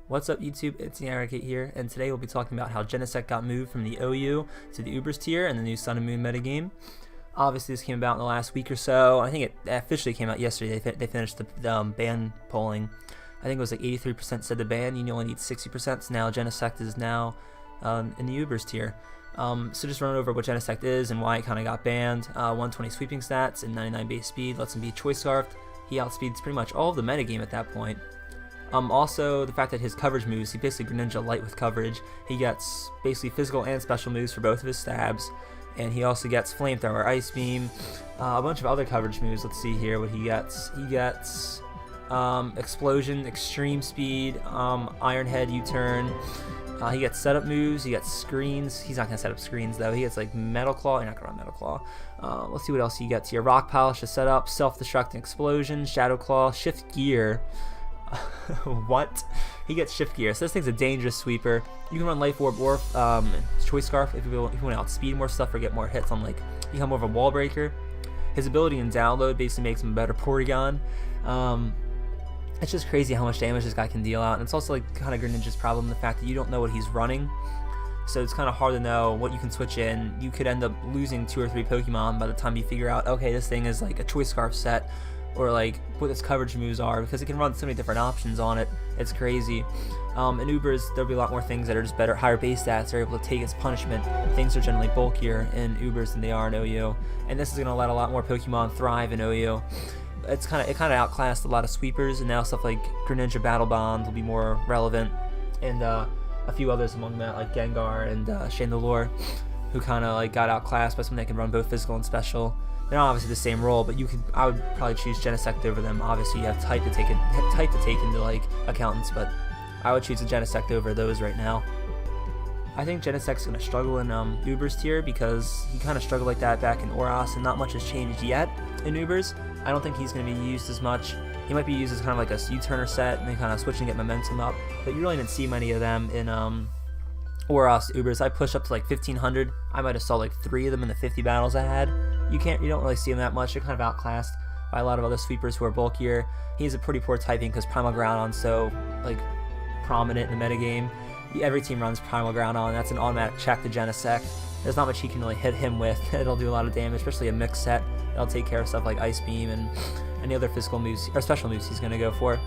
What's up YouTube, it's Genesect here, and today we'll be talking about how Genesect got moved from the OU to the Ubers tier in the new Sun and Moon metagame. Obviously this came about in the last week or so. I think it officially came out yesterday. They finished the ban polling. I think it was like 83% said to ban, you only need 60%, so now Genesect is now in the Ubers tier. So just run over what Genesect is and why it kind of got banned. 120 sweeping stats and 99 base speed, lets him be choice scarfed. He outspeeds pretty much all of the metagame at that point. Also, the fact that his coverage moves, he basically Greninja light with coverage. He gets basically physical and special moves for both of his stabs, and he also gets Flamethrower, Ice Beam, a bunch of other coverage moves. Let's see here what he gets. He gets Explosion, Extreme Speed, Iron Head, U-Turn. He gets setup moves, he gets screens. He's not going to set up screens though. He gets like Metal Claw. You're not going to run Metal Claw. Let's see what else he gets here. Rock Polish to set up, Self-Destruct and Explosion, Shadow Claw, Shift Gear. What? He gets Shift Gear. So this thing's a dangerous sweeper. You can run Life Orb or Choice Scarf if you want to outspeed more stuff or get more hits on, like, become more of a wallbreaker. His ability in Download basically makes him a better Porygon. It's just crazy how much damage this guy can deal out, and it's also like kind of Greninja's problem, the fact that you don't know what he's running. So it's kind of hard to know what you can switch in. You could end up losing 2 or 3 Pokemon by the time you figure out, okay, this thing is like a Choice Scarf set, or like what its coverage moves are, because it can run so many different options on it. It's crazy. In Ubers, there'll be a lot more things that are just better, higher base stats, are able to take its punishment. Things are generally bulkier in Ubers than they are in OU, and this is going to let a lot more Pokemon thrive in OU. It kind of outclassed a lot of sweepers, and now stuff like Greninja Battle Bond will be more relevant, and a few others among that, like Gengar and Shane the Lore, who kind of like got outclassed by someone that can run both physical and special. They're not obviously the same role, but I would probably choose Genesect over them. Obviously, you have type to take into like accountants, but I would choose a Genesect over those right now. I think Genesect's going to struggle in Ubers tier because he kind of struggled like that back in Oras, and not much has changed yet in Ubers. I don't think he's going to be used as much. He might be used as kind of like a U-turner set and then kind of switching to get momentum up, but you really didn't see many of them in Oras Ubers. I pushed up to like 1500. I might have saw like 3 of them in the 50 battles I had. You don't really see them that much. They're kind of outclassed by a lot of other sweepers who are bulkier. He has a pretty poor typing because Primal Groudon's so like prominent in the metagame. Every team runs Primal Groudon. That's an automatic check to Genesect. There's not much he can really hit him with. It'll do a lot of damage, especially a mix set. It'll take care of stuff like Ice Beam and any other physical moves or special moves he's going to go for.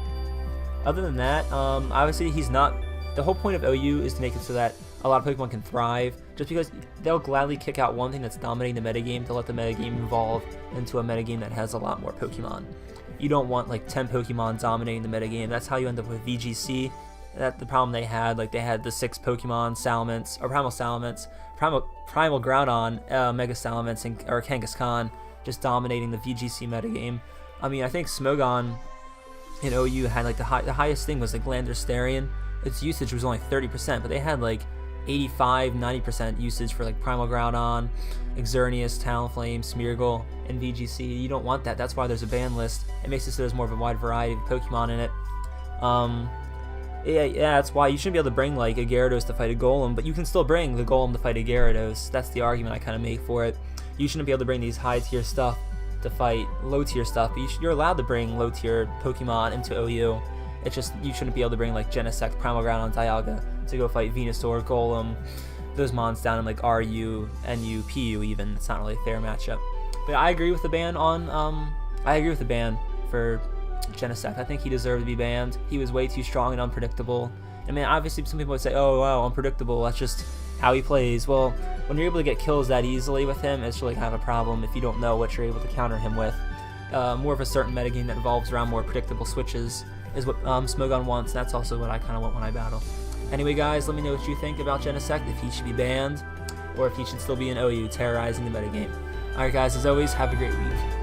Other than that, obviously he's not. The whole point of OU is to make it so that a lot of Pokemon can thrive, just because they'll gladly kick out one thing that's dominating the metagame to let the metagame evolve into a metagame that has a lot more Pokemon. You don't want like 10 Pokemon dominating the metagame. That's how you end up with VGC. That's the problem they had. Like, they had the 6 Pokemon Salamence, or Primal Salamence, Primal Groudon, Mega Salamence, or Kangaskhan, just dominating the VGC metagame. I mean, I think Smogon in OU had like the highest thing was like Landorstarian. Its usage was only 30%, but they had like 85-90% usage for like Primal Groudon, Xerneas, Talonflame, Smeargle, and VGC. You don't want that. That's why there's a ban list. It makes it so there's more of a wide variety of Pokemon in it. Yeah, that's why you shouldn't be able to bring like a Gyarados to fight a Golem, but you can still bring the Golem to fight a Gyarados. That's the argument I kind of make for it. You shouldn't be able to bring these high tier stuff to fight low tier stuff, but you're allowed to bring low tier Pokemon into OU. It's just you shouldn't be able to bring like Genesect, Primal Groudon, Dialga to go fight Venusaur, Golem, those mons down in like RU, NU, PU even. It's not really a fair matchup. But I agree with the ban for Genesect. I think he deserved to be banned. He was way too strong and unpredictable. I mean, obviously some people would say, oh wow, unpredictable, that's just how he plays. Well, when you're able to get kills that easily with him, it's really kind of a problem if you don't know what you're able to counter him with. More of a certain metagame that revolves around more predictable switches is what Smogon wants, and that's also what I kind of want when I battle. Anyway guys, let me know what you think about Genesect, if he should be banned, or if he should still be in OU terrorizing the metagame. Alright guys, as always, have a great week.